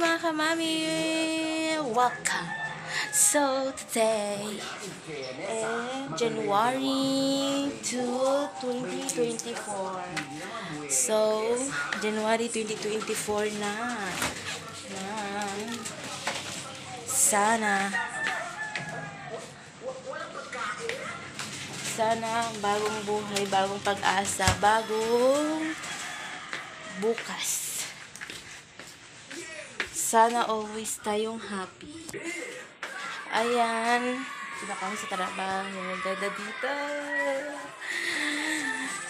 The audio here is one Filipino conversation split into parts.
mga kamami! Welcome! So, today January 2, 2024. So, January 2024 na. Sana bagong buhay, bagong pag-asa, bagong bukas. Sana always tayong happy. Ayan. Sila kami sa trabaho. Ganda dito.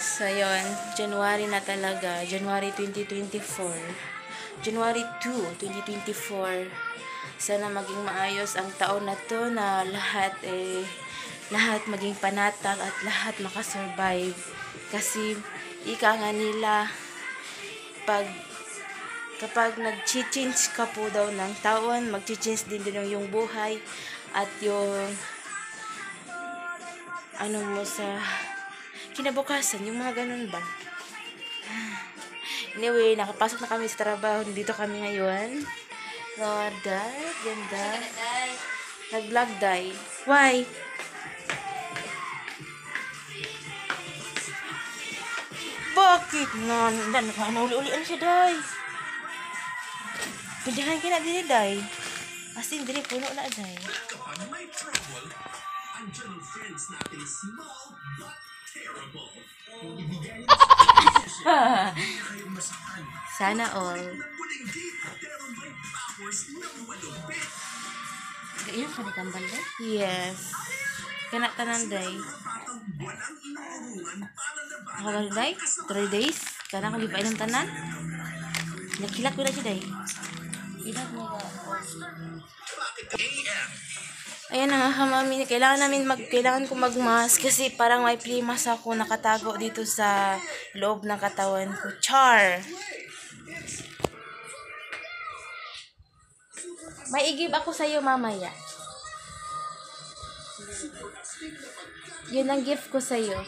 So, yun. January na talaga. January 2024. January 2, 2024. Sana maging maayos ang taon na to na lahat maging panatag at lahat makasurvive. Kasi, ika nga nila, kapag nag-change ka po daw ng taon, mag-change din yung buhay at yung ano mo sa kinabukasan, yung mga ganun ba. Anyway, nakapasok na kami sa trabaho. Dito kami ngayon. Lord, ganda. Nag-vlog, day. Why? Bakit nga? Uli-uli ano siya, day? Pindahan ka na din, day. As in, dili puno na, day. Kapag may trouble, andyan ang friends natin small but terrible. Ibigay niyo sa kayong masakan. Sana all. Nagmuling di, pero may powers na malupit. Iyon ka ni kambal, day? Yes. Kana tanan, day. Patang walang inuurungan para labanan. Ako day? 3 days? Kana kang gipain ng tanan? Nagkilat ko na siya, day. Kilat mo ka. Ayan na nga, mami. Kailangan ko mag-mask kasi parang may plimas ako nakatago dito sa loob ng katawan ko. Char! May i-give ako sa'yo mamaya. Yun ang gift ko sa'yo.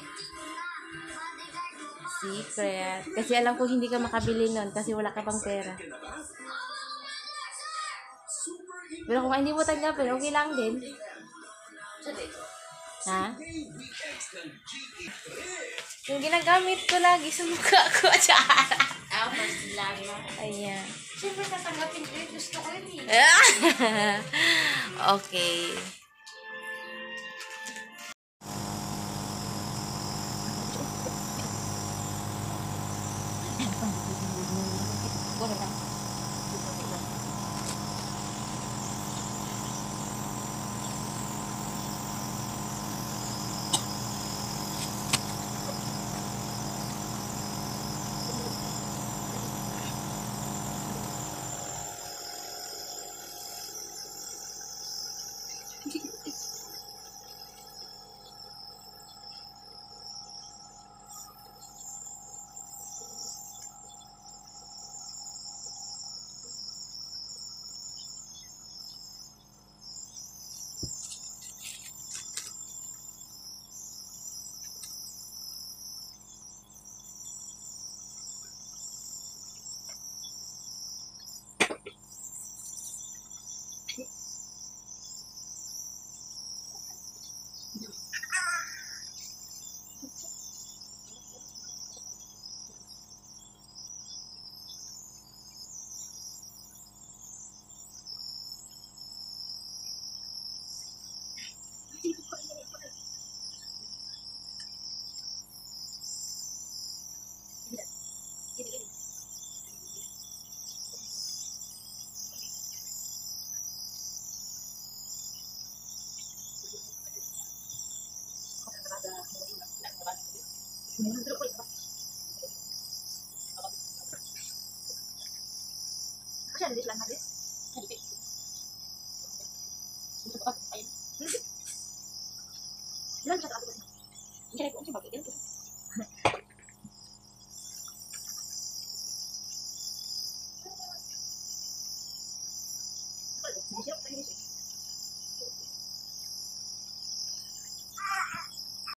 Secret. Kasi alam ko hindi ka makabili nun kasi wala ka pang pera. Pero kung hindi mo tanggapin, okay lang din. Ha? Yung ginagamit ko lagi sa mukha ko. First lang. Ayan. Siyempre tatanggapin ko yung gusto ko yun eh. Okay. Kasi, hindi lang natin.